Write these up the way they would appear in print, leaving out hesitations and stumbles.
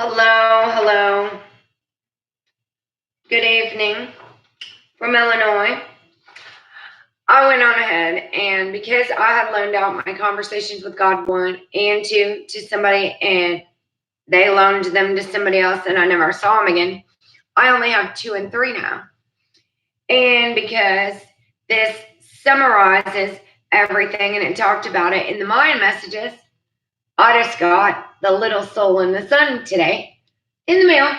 Hello, hello. Good evening from Illinois. I went on ahead and because I had loaned out my conversations with God one and two to somebody and they loaned them to somebody else and I never saw them again, I only have 2 and 3 now. And because this summarizes everything and it talked about it in the Mayan messages, I just got The Little Soul in the Sun today in the mail.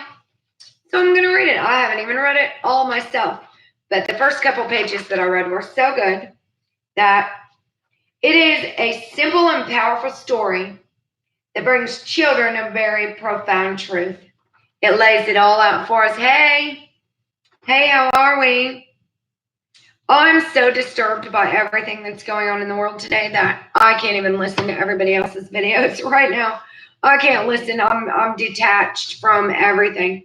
So I'm going to read it. I haven't even read it all myself. But the first couple pages that I read were so good that it is a simple and powerful story that brings children a very profound truth. It lays it all out for us. Hey, how are we? I'm so disturbed by everything that's going on in the world today that I can't even listen to everybody else's videos right now. I can't listen. I'm detached from everything.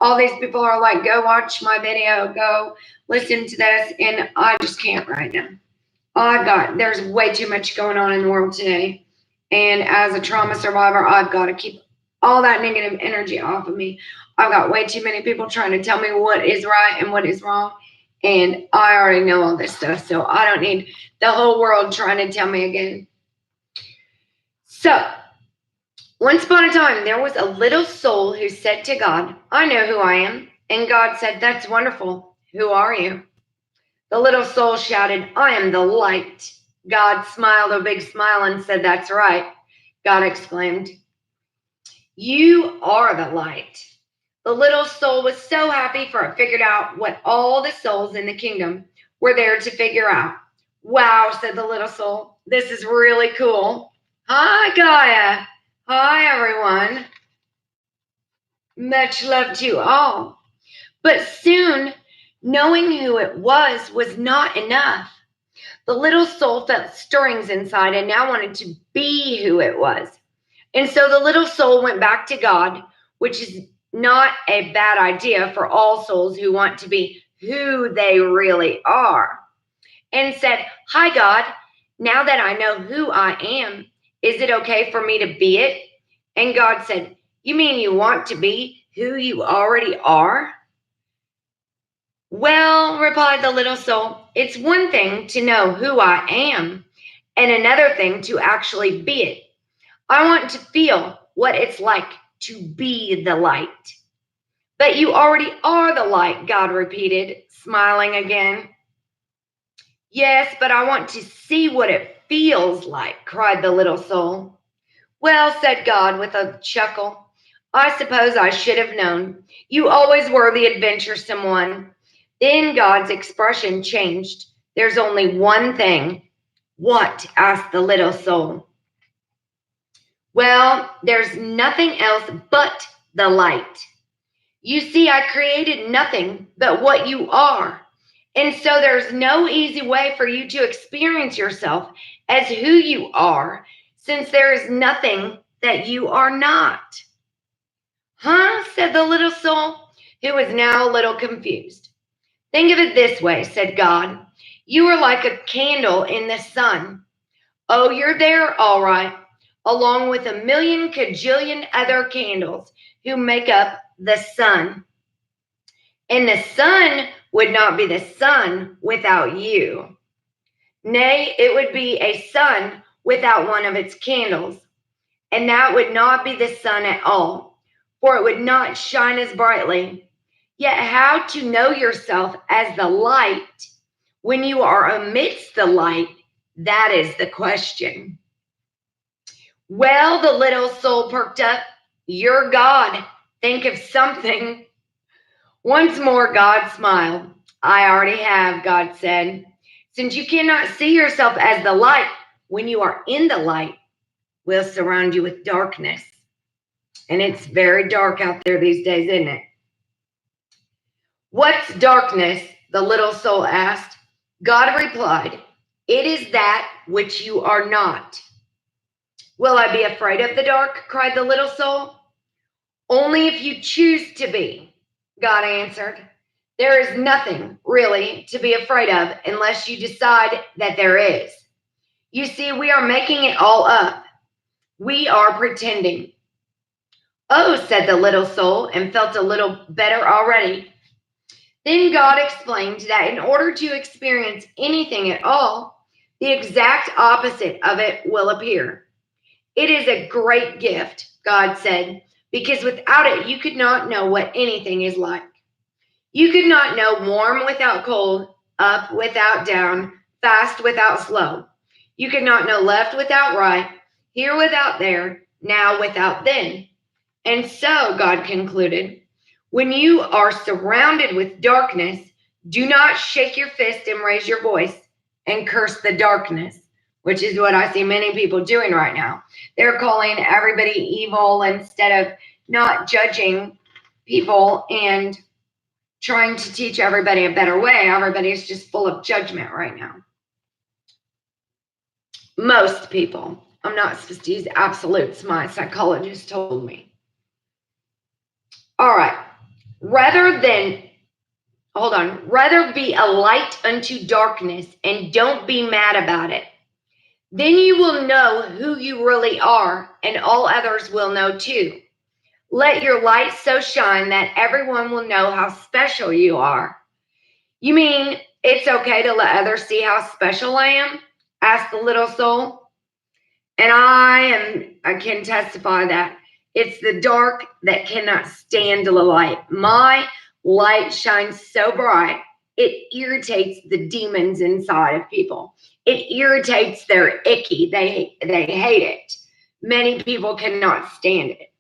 All these people are like, go watch my video, go listen to this, and I just can't right now. There's way too much going on in the world today. And as a trauma survivor, I've got to keep all that negative energy off of me. I've got way too many people trying to tell me what is right and what is wrong. And I already know all this stuff, so I don't need the whole world trying to tell me again. So, once upon a time, there was a little soul who said to God, I know who I am. And God said, that's wonderful. Who are you? The little soul shouted, I am the light. God smiled a big smile and said, that's right. God exclaimed, you are the light. The little soul was so happy for it figured out what all the souls in the kingdom were there to figure out. Wow, said the little soul. This is really cool. Hi, Gaia. Hi, everyone. Much love to you all. But soon, knowing who it was not enough. The little soul felt stirrings inside and now wanted to be who it was. And so the little soul went back to God, which is not a bad idea for all souls who want to be who they really are, and said, hi, God, now that I know who I am, is it okay for me to be it? And God said, you mean you want to be who you already are? Well, replied the little soul, it's one thing to know who I am and another thing to actually be it. I want to feel what it's like to be the light. But you already are the light, God repeated, smiling again. Yes, but I want to see what it feels like, cried the little soul. Well, said God with a chuckle, I suppose I should have known. You always were the adventuresome one. Then God's expression changed. There's only one thing. What? Asked the little soul. Well, there's nothing else but the light. You see, I created nothing but what you are. And so there's no easy way for you to experience yourself as who you are, since there is nothing that you are not. Huh? Said the little soul, who was now a little confused. Think of it this way, said God. You are like a candle in the sun. Oh, you're there, all right, along with a million cajillion other candles who make up the sun. And the sun would not be the sun without you. Nay, it would be a sun without one of its candles. And that would not be the sun at all, for it would not shine as brightly. Yet how to know yourself as the light when you are amidst the light, that is the question. Well, the little soul perked up. You're God. Think of something. Once more, God smiled. I already have, God said. Since you cannot see yourself as the light, when you are in the light, we'll surround you with darkness. And it's very dark out there these days, isn't it? What's darkness? The little soul asked. God replied, it is that which you are not. Will I be afraid of the dark? Cried the little soul. Only if you choose to be, God answered. There is nothing really to be afraid of unless you decide that there is. You see, we are making it all up. We are pretending. Oh, said the little soul, and felt a little better already. Then God explained that in order to experience anything at all, the exact opposite of it will appear. It is a great gift, God said, because without it, you could not know what anything is like. You could not know warm without cold, up without down, fast without slow. You could not know left without right, here without there, now without then. And so, God concluded, when you are surrounded with darkness, do not shake your fist and raise your voice and curse the darkness, which is what I see many people doing right now. They're calling everybody evil instead of not judging people and trying to teach everybody a better way. Everybody's just full of judgment right now. Most people. I'm not supposed to use absolutes, my psychologist told me. All right. Rather be a light unto darkness and don't be mad about it. Then you will know who you really are, and all others will know too. Let your light so shine that everyone will know how special you are. You mean it's okay to let others see how special I am? Asked the little soul. And I can testify that it's the dark that cannot stand the light. My light shines so bright, it irritates the demons inside of people. It irritates their icky. They hate it. Many people cannot stand it.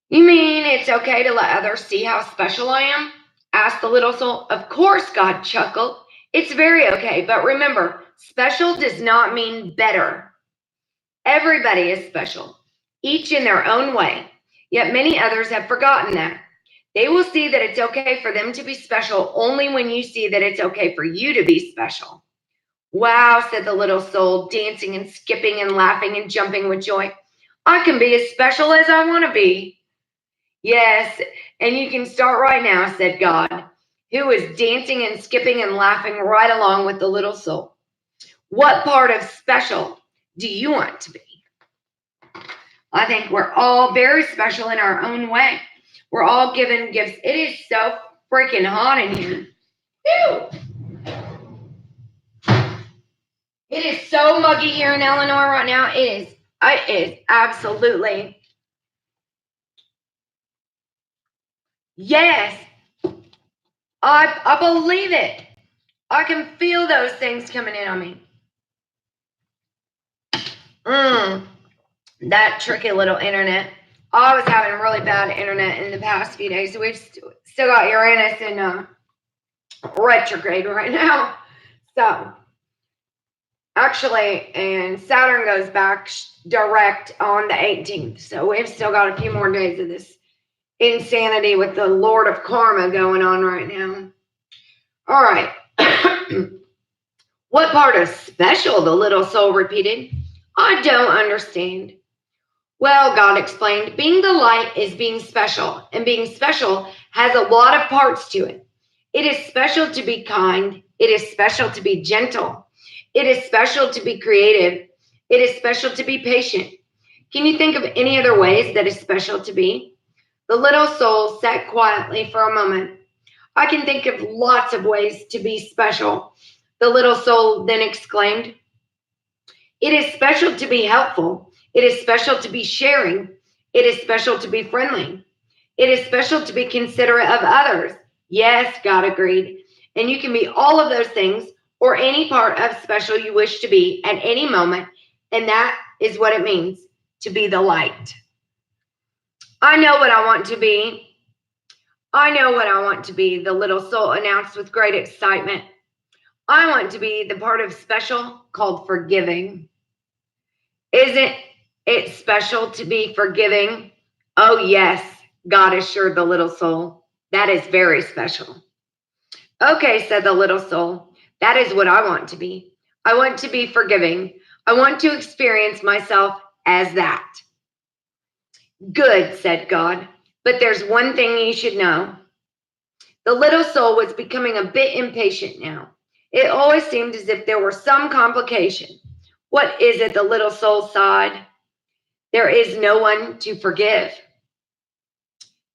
You mean it's okay to let others see how special I am? Asked the little soul. Of course, God chuckled. It's very okay, but remember, special does not mean better. Everybody is special, each in their own way, yet many others have forgotten that. They will see that it's okay for them to be special only when you see that it's okay for you to be special. Wow, said the little soul, dancing and skipping and laughing and jumping with joy. I can be as special as I want to be. Yes, and you can start right now, said God, who was dancing and skipping and laughing right along with the little soul. What part of special do you want to be? I think we're all very special in our own way. We're all given gifts. It is so freaking hot in here. Ew. It is so muggy here in Illinois right now. It is absolutely. Yes. I believe it. I can feel those things coming in on me. That tricky little internet. I was having really bad internet in the past few days. So we've still got Uranus in retrograde right now. So actually, and Saturn goes back direct on the 18th. So we've still got a few more days of this insanity with the Lord of Karma going on right now. All right. What part of special? The little soul repeated. I don't understand. Well, God explained, being the light is being special, and being special has a lot of parts to it. It is special to be kind. It is special to be gentle. It is special to be creative. It is special to be patient. Can you think of any other ways that is special to be? The little soul sat quietly for a moment. I can think of lots of ways to be special. The little soul then exclaimed, it is special to be helpful. It is special to be sharing. It is special to be friendly. It is special to be considerate of others. Yes, God agreed. And you can be all of those things or any part of special you wish to be at any moment. And that is what it means to be the light. I know what I want to be. I know what I want to be, the little soul announced with great excitement. I want to be the part of special called forgiving. Isn't it special to be forgiving? Oh, yes, God assured the little soul. That is very special. Okay, said the little soul. That is what I want to be. I want to be forgiving. I want to experience myself as that. Good, said God. But there's one thing you should know. The little soul was becoming a bit impatient now. It always seemed as if there were some complication. What is it? The little soul sighed. There is no one to forgive.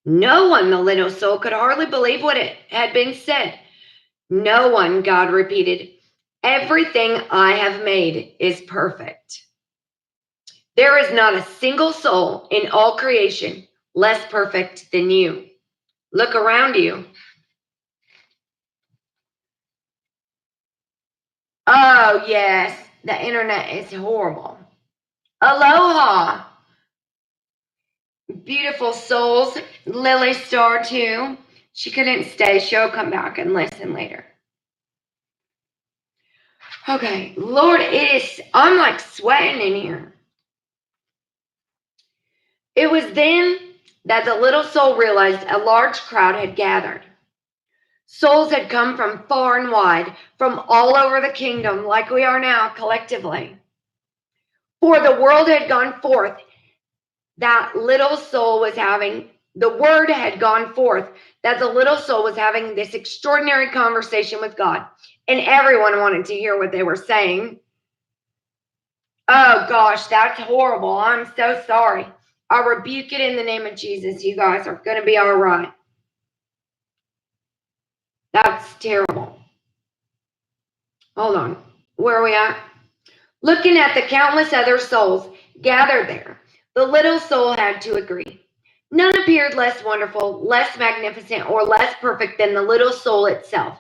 No one, the little soul, could hardly believe what it had been said. No one, God repeated. Everything I have made is perfect. There is not a single soul in all creation less perfect than you. Look around you. Oh, yes, the internet is horrible. Aloha. Beautiful souls. Lily Star, too. She couldn't stay. She'll come back and listen later. Okay, Lord, I'm like sweating in here. It was then that the little soul realized a large crowd had gathered. Souls had come from far and wide, from all over the kingdom, like we are now collectively. For the world had gone forth, that little soul was having, the word had gone forth that the little soul was having this extraordinary conversation with God, and everyone wanted to hear what they were saying. Oh gosh, that's horrible. I'm so sorry. I rebuke it in the name of Jesus. You guys are going to be all right. That's terrible. Hold on. Where are we at? Looking at the countless other souls gathered there, the little soul had to agree. None appeared less wonderful, less magnificent, or less perfect than the little soul itself.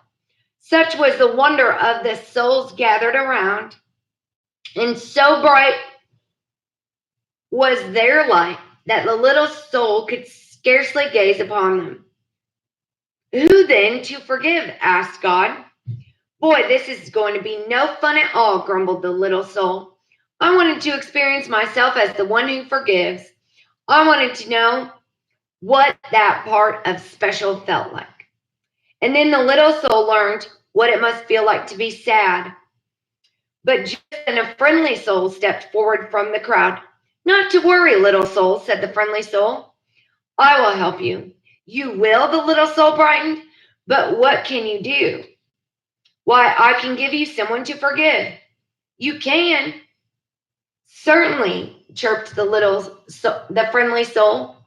Such was the wonder of the souls gathered around, and so bright was their light that the little soul could scarcely gaze upon them. Who then to forgive? Asked God. Boy, this is going to be no fun at all, grumbled the little soul. I wanted to experience myself as the one who forgives. I wanted to know what that part of special felt like. And then the little soul learned what it must feel like to be sad. But just then a friendly soul stepped forward from the crowd. Not to worry, little soul, said the friendly soul. I will help you. You will, the little soul brightened. But what can you do? Why, I can give you someone to forgive. You can. Certainly, chirped the friendly soul.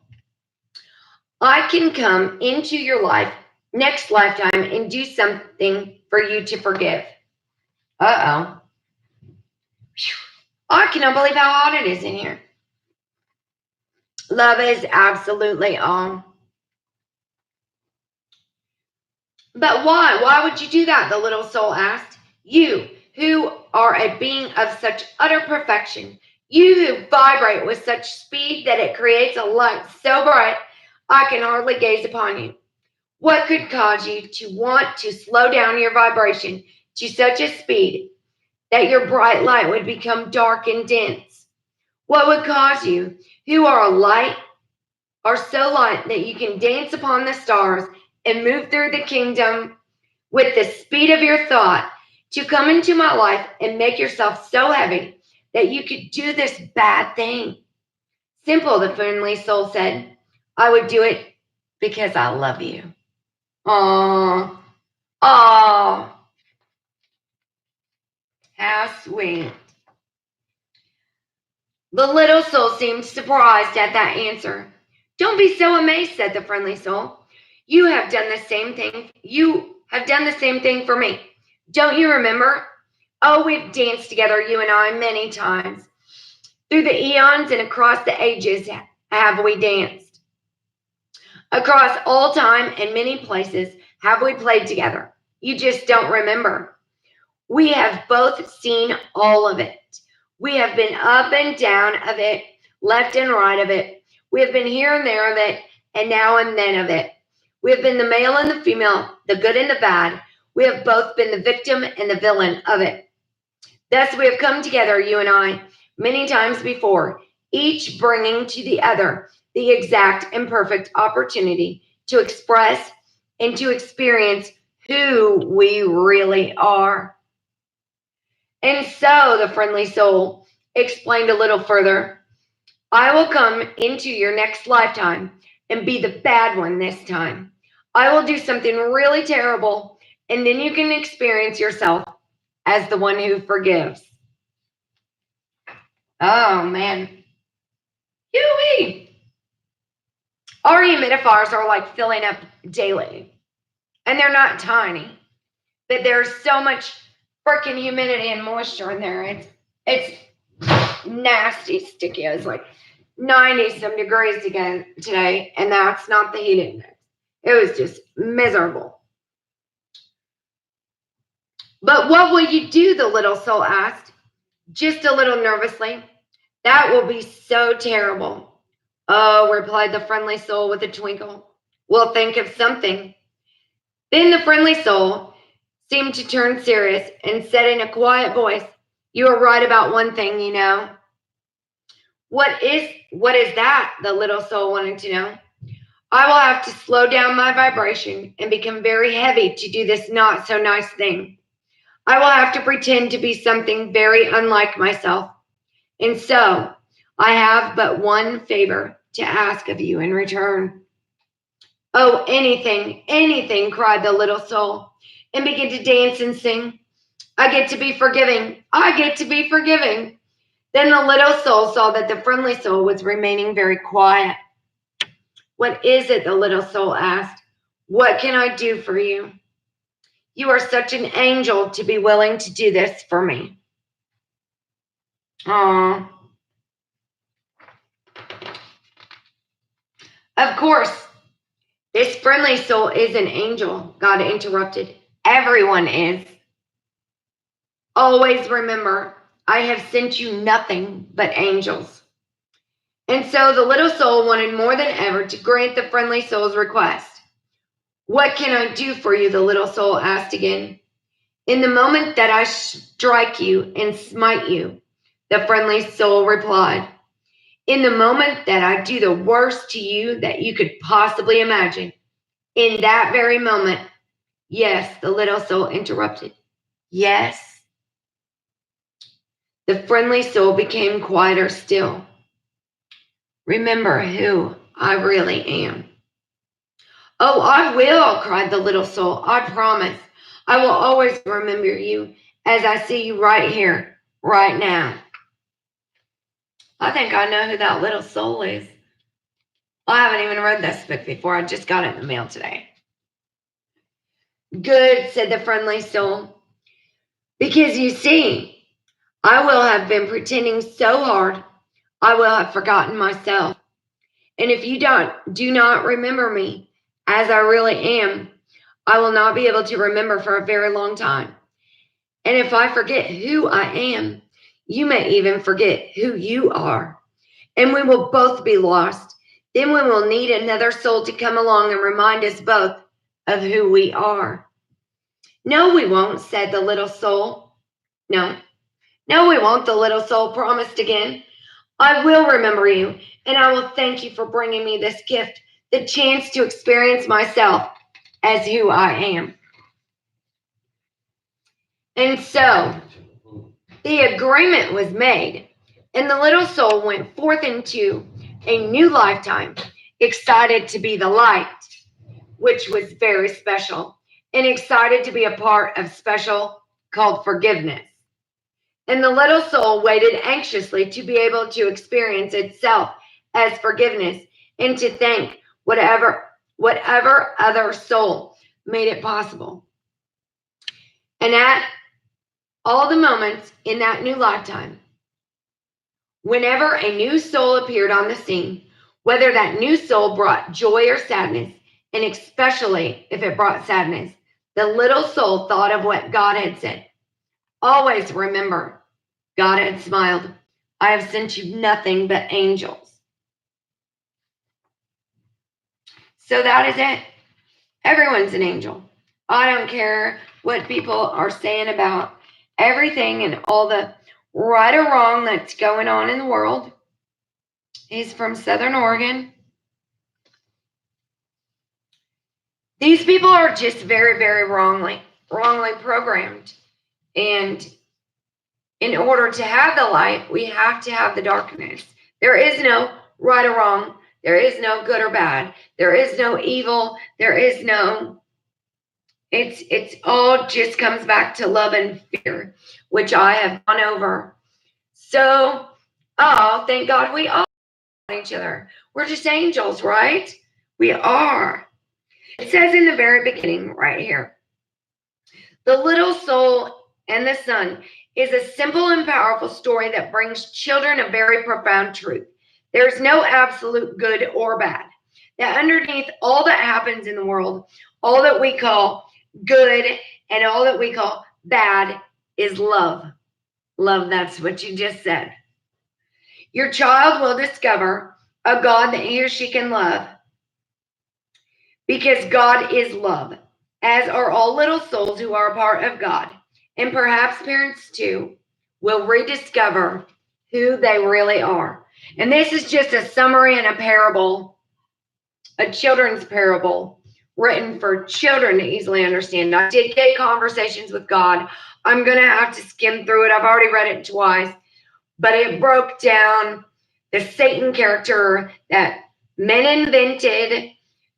I can come into your life next lifetime and do something for you to forgive. Uh-oh. I cannot believe how hot it is in here. Love is absolutely all. But why? Why would you do that? The little soul asked. You, who are a being of such utter perfection, you who vibrate with such speed that it creates a light so bright I can hardly gaze upon you. What could cause you to want to slow down your vibration to such a speed that your bright light would become dark and dense? What would cause you, who are so light that you can dance upon the stars and move through the kingdom with the speed of your thought, to come into my life and make yourself so heavy that you could do this bad thing? Simple, the friendly soul said. I would do it because I love you. Aww. Aww. How sweet. The little soul seemed surprised at that answer. Don't be so amazed, said the friendly soul. You have done the same thing. You have done the same thing for me. Don't you remember? Oh, we've danced together, you and I, many times. Through the eons and across the ages have we danced. Across all time and many places have we played together. You just don't remember. We have both seen all of it. We have been up and down of it, left and right of it. We have been here and there of it, and now and then of it. We have been the male and the female, the good and the bad. We have both been the victim and the villain of it. Thus we have come together, you and I, many times before, each bringing to the other the exact and perfect opportunity to express and to experience who we really are. And so, the friendly soul explained a little further, I will come into your next lifetime and be the bad one this time. I will do something really terrible, and then you can experience yourself as the one who forgives. Oh, man. HUE. Our humidifiers are like filling up daily. And they're not tiny. But there's so much freaking humidity and moisture in there. It's nasty, sticky. It's like 90 some degrees again today, and that's not the heat index. It was just miserable. But what will you do? The little soul asked, just a little nervously. That will be so terrible. Oh, replied the friendly soul with a twinkle. We'll think of something. Then the friendly soul seemed to turn serious and said in a quiet voice, you are right about one thing, you know. What is that? The little soul wanted to know. I will have to slow down my vibration and become very heavy to do this not so nice thing. I will have to pretend to be something very unlike myself. And so I have but one favor to ask of you in return. Oh, anything, cried the little soul, and began to dance and sing. I get to be forgiving. I get to be forgiving. Then the little soul saw that the friendly soul was remaining very quiet. What is it? The little soul asked. What can I do for you? You are such an angel to be willing to do this for me. Aww. Of course, this friendly soul is an angel, God interrupted. Everyone is. Always remember, I have sent you nothing but angels. And so the little soul wanted more than ever to grant the friendly soul's request. What can I do for you? The little soul asked again. In the moment that I strike you and smite you, the friendly soul replied. In the moment that I do the worst to you that you could possibly imagine, in that very moment, yes, the little soul interrupted. Yes. The friendly soul became quieter still. Remember who I really am. Oh, I will, cried the little soul. I promise. I will always remember you as I see you right here, right now. I think I know who that little soul is. I haven't even read this book before. I just got it in the mail today. Good, said the friendly soul. Because you see, I will have been pretending so hard, I will have forgotten myself. And if you do not remember me as I really am, I will not be able to remember for a very long time. And if I forget who I am, you may even forget who you are. And we will both be lost. Then we will need another soul to come along and remind us both of who we are. No, we won't, said the little soul. No, we won't, the little soul promised again. I will remember you, and I will thank you for bringing me this gift, the chance to experience myself as who I am. And so the agreement was made, and the little soul went forth into a new lifetime, excited to be the light, which was very special, and excited to be a part of special called forgiveness. And the little soul waited anxiously to be able to experience itself as forgiveness and to thank whatever other soul made it possible. And at all the moments in that new lifetime, whenever a new soul appeared on the scene, whether that new soul brought joy or sadness, and especially if it brought sadness, the little soul thought of what God had said. Always remember, God had smiled. I have sent you nothing but angels. So that is it. Everyone's an angel. I don't care what people are saying about everything and all the right or wrong that's going on in the world. He's from Southern Oregon. These people are just very, very wrongly programmed. And in order to have the light, we have to have the darkness. There is no right or wrong. There is no good or bad. There is no evil. There is no, it's all just comes back to love and fear, which I have gone over. So, oh, thank God we all each other. We're just angels, right? We are. It says in the very beginning right here, the little soul and the sun is a simple and powerful story that brings children a very profound truth. There's no absolute good or bad. That underneath all that happens in the world, all that we call good and all that we call bad is love. Love, that's what you just said. Your child will discover a God that he or she can love because God is love, as are all little souls who are a part of God. And perhaps parents too will rediscover who they really are. And this is just a summary and a parable, a children's parable written for children to easily understand. I did get Conversations with God. I'm going to have to skim through it. I've already read it twice, but it broke down the Satan character that men invented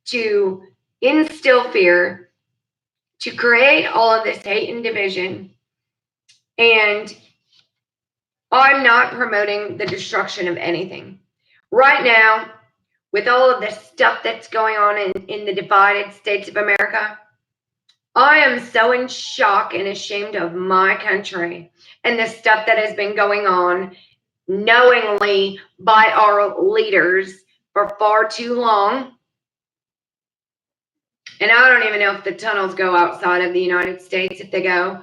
to instill fear, to create all of this hate and division. And I'm not promoting the destruction of anything. Right now, with all of this stuff that's going on in the divided states of America, I am so in shock and ashamed of my country and the stuff that has been going on knowingly by our leaders for far too long. And I don't even know if the tunnels go outside of the United States, if they go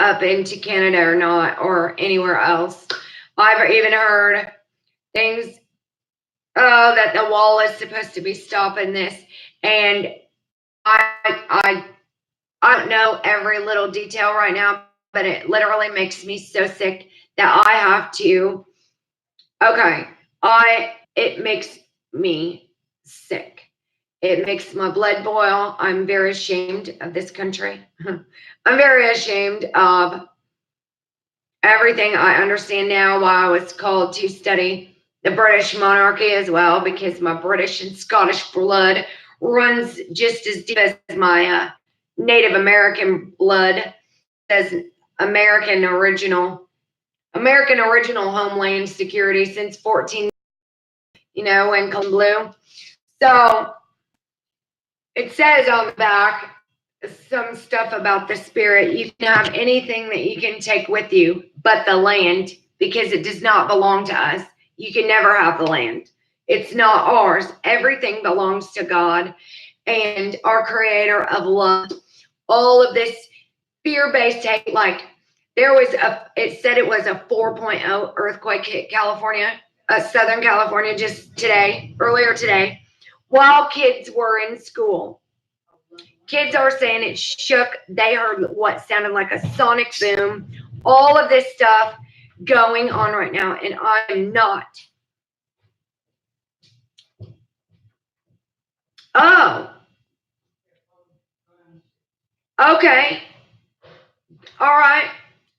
up into Canada or not, or anywhere else. I've even heard things, that the wall is supposed to be stopping this. And I don't know every little detail right now, but it literally makes me so sick that I have to, it makes me sick. It makes my blood boil. I'm very ashamed of this country. I'm very ashamed of everything. I understand now why I was called to study the British monarchy as well, because my British and Scottish blood runs just as deep as my Native American blood, as American original homeland security since 14, when Columbus blew. So it says on the back some stuff about the spirit. You can have anything that you can take with you but the land, because it does not belong to us. You can never have the land. It's not ours. Everything belongs to God and our creator of love. All of this fear-based hate, like it said it was a 4.0 earthquake hit California, Southern California earlier today, while kids were in school. Kids are saying it shook. They heard what sounded like a sonic boom. All of this stuff going on right now, and I'm not. Oh. Okay. All right.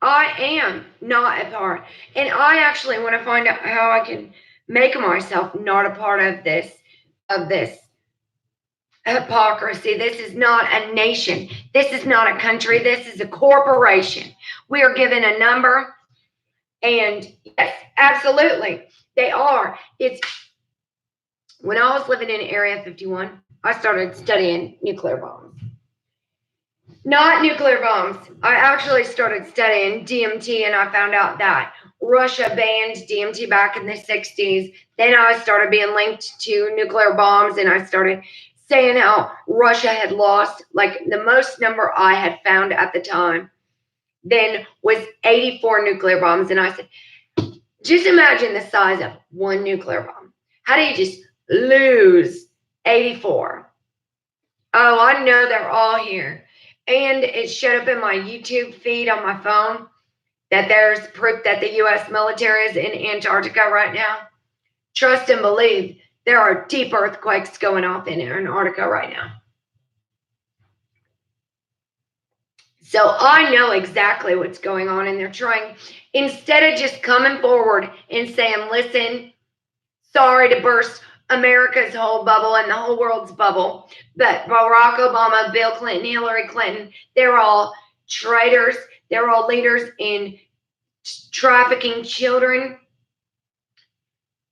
I am not a part. And I actually want to find out how I can make myself not a part of this hypocrisy. This is not a nation. This is not a country. This is a corporation. We are given a number. And yes, absolutely, they are. It's when I was living in Area 51, I started studying nuclear bombs. Not nuclear bombs. I actually started studying DMT, and I found out that Russia banned DMT back in the 60s. Then I started being linked to nuclear bombs, and I started saying how Russia had lost, like the most number I had found at the time then was 84 nuclear bombs. And I said, just imagine the size of one nuclear bomb. How do you just lose 84? Oh, I know they're all here. And it showed up in my YouTube feed on my phone that there's proof that the U.S. military is in Antarctica right now. Trust and believe, there are deep earthquakes going off in Antarctica right now. So I know exactly what's going on, and they're trying, instead of just coming forward and saying, listen, sorry to burst America's whole bubble and the whole world's bubble, but Barack Obama, Bill Clinton, Hillary Clinton, they're all traitors. They're all leaders in trafficking children.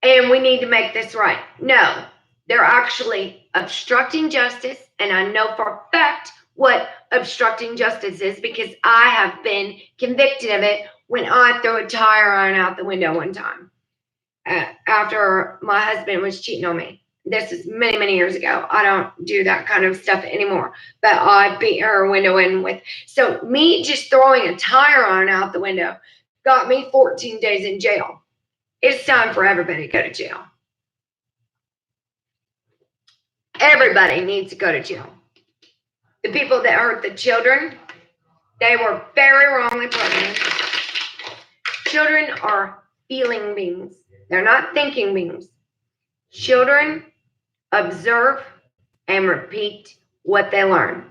and we need to make this right. No, they're actually obstructing justice, and I know for a fact what obstructing justice is because I have been convicted of it when I threw a tire iron out the window one time after my husband was cheating on me. This is many, many years ago. I don't do that kind of stuff anymore, but I beat her window in with. So me just throwing a tire iron out the window got me 14 days in jail. It's time for everybody to go to jail. Everybody needs to go to jail. The people that hurt the children, they were very wrongly programmed. Children are feeling beings. They're not thinking beings. Children observe and repeat what they learn.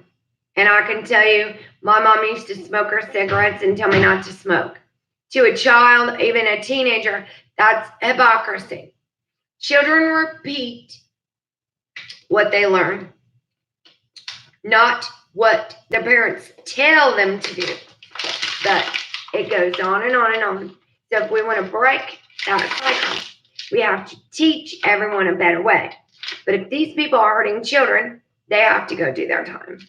And I can tell you, my mom used to smoke her cigarettes and tell me not to smoke. To a child, even a teenager, that's hypocrisy. Children repeat what they learn, not what the parents tell them to do. But it goes on and on and on. So if we want to break that cycle, we have to teach everyone a better way. But if these people are hurting children, they have to go do their time.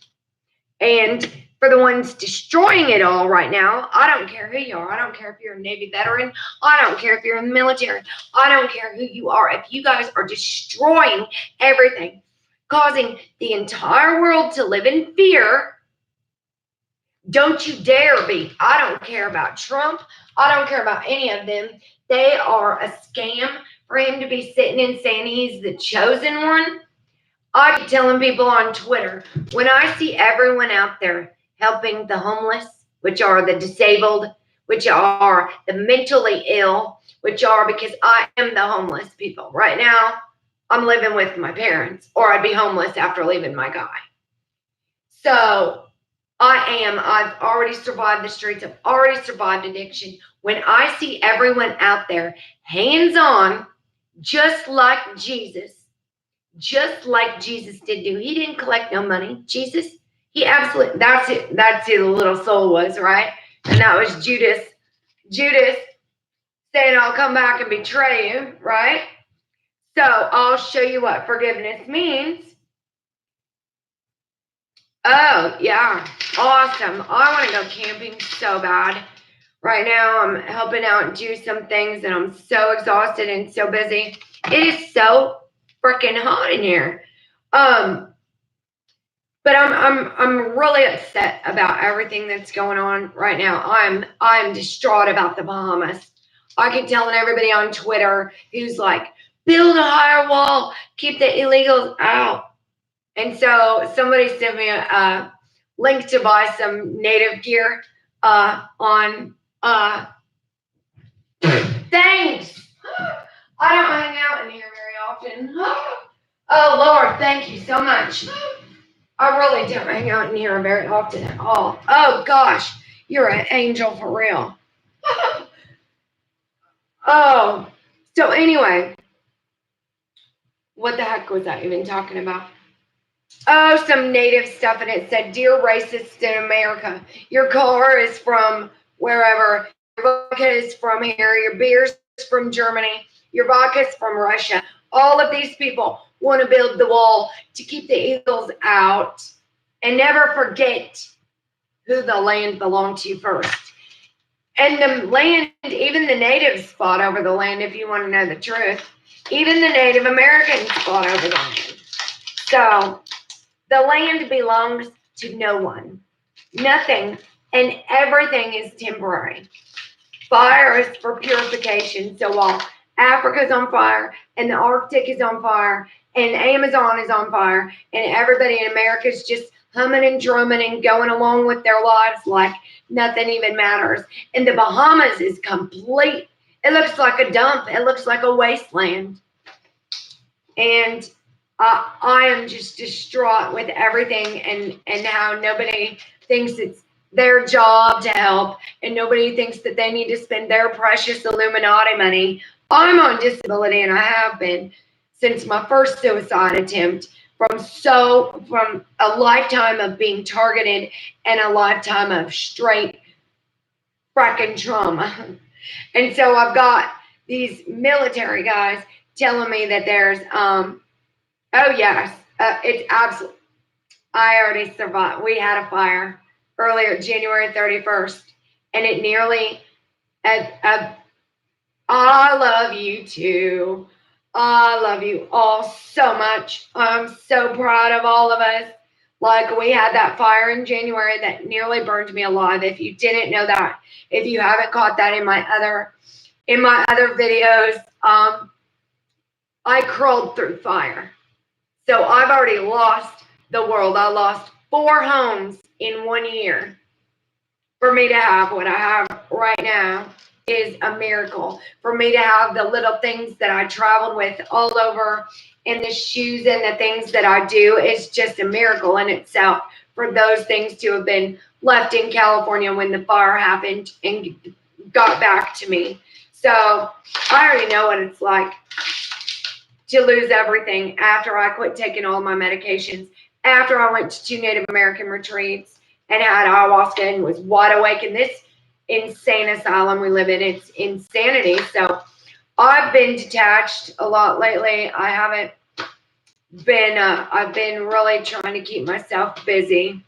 And for the ones destroying it all right now, I don't care who you are. I don't care if you're a Navy veteran. I don't care if you're in the military. I don't care who you are. If you guys are destroying everything, causing the entire world to live in fear, don't you dare be. I don't care about Trump. I don't care about any of them. They are a scam. For him to be sitting and saying he's the chosen one. I keep telling people on Twitter, when I see everyone out there helping the homeless, which are the disabled, which are the mentally ill, which are because I am the homeless people. Right now, I'm living with my parents, or I'd be homeless after leaving my guy. So I've already survived the streets. I've already survived addiction. When I see everyone out there hands-on, just like Jesus did do. He didn't collect no money. Jesus, he absolutely, that's it. That's who the little soul was, right? And that was Judas saying, I'll come back and betray you, right? So I'll show you what forgiveness means. Oh, yeah. Awesome. I want to go camping so bad. Right now, I'm helping out and do some things, and I'm so exhausted and so busy. It is so freaking hot in here. But I'm really upset about everything that's going on right now. I'm distraught about the Bahamas. I keep telling everybody on Twitter who's like, build a higher wall, keep the illegals out. And so somebody sent me a link to buy some native gear on thanks. I don't hang out in here very often. Oh, Lord, thank you so much. I really don't hang out in here very often at all. Oh, gosh, you're an angel for real. Oh, so anyway, what the heck was I even talking about? Oh, some native stuff, and it said, dear racists in America, your car is from wherever, your vodka is from here, your beer's from Germany, your vodka's from Russia. All of these people want to build the wall to keep the eagles out and never forget who the land belonged to first. And the land, even the natives fought over the land, if you want to know the truth. Even the Native Americans fought over the land. So the land belongs to no one. Nothing and everything is temporary. Fire is for purification. So while Africa's on fire and the Arctic is on fire and Amazon is on fire and everybody in America is just humming and drumming and going along with their lives like nothing even matters. And the Bahamas is complete. It looks like a dump. It looks like a wasteland. And I am just distraught with everything and how nobody thinks it's their job to help and nobody thinks that they need to spend their precious Illuminati money. I'm on disability and I have been since my first suicide attempt from a lifetime of being targeted and a lifetime of straight fracking trauma. And so I've got these military guys telling me that there's, oh yes, it's absolutely, I already survived. We had a fire earlier, January 31st, and it nearly, I love you too. I love you all so much. I'm so proud of all of us. Like, we had that fire in January that nearly burned me alive. If you didn't know that, if you haven't caught that in my other videos, I crawled through fire. So I've already lost the world. I lost 4 homes in 1 year. For me to have what I have right now is a miracle. For me to have the little things that I traveled with all over, and the shoes and the things that I do, is just a miracle in itself. For those things to have been left in California when the fire happened and got back to me. So I already know what it's like to lose everything after I quit taking all my medications, after I went to 2 Native American retreats and had ayahuasca and was wide awake in this insane asylum we live in. It's insanity. So I've been detached a lot lately. I haven't been, I've been really trying to keep myself busy.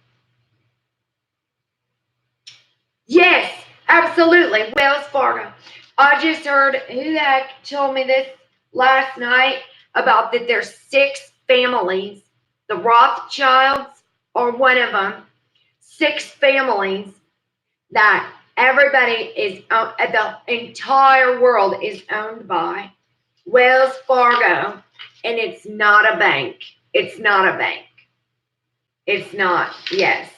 Yes, absolutely. Wells Fargo. I just heard, who the heck told me this last night, about that there's 6 families. The Rothschilds are one of them. 6 families that everybody is, the entire world is owned by. Wells Fargo, and it's not a bank. It's not a bank. It's not, yes.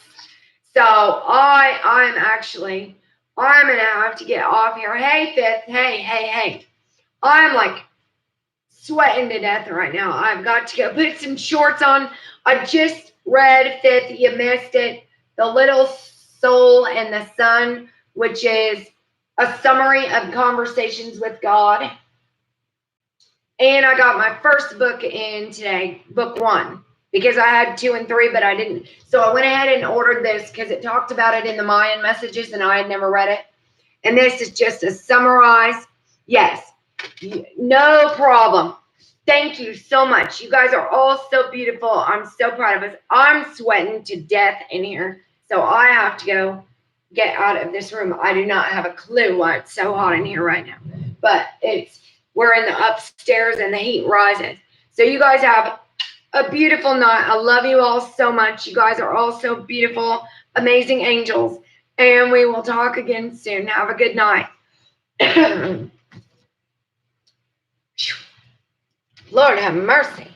So I'm going to have to get off here. Hey, Fifth. Hey. I'm like sweating to death right now. I've got to go put some shorts on. I just read, Fifth, you missed it, The Little Soul and the Sun, which is a summary of conversations with God. And I got my first book in today, book 1, because I had 2 and 3, but I didn't. So I went ahead and ordered this because it talked about it in the Mayan messages, and I had never read it. And this is just a summarize. Yes, no problem. Thank you so much. You guys are all so beautiful. I'm so proud of us. I'm sweating to death in here. So I have to go get out of this room. I do not have a clue why it's so hot in here right now. But we're in the upstairs and the heat rises. So you guys have a beautiful night. I love you all so much. You guys are all so beautiful, amazing angels. And we will talk again soon. Have a good night. Lord have mercy.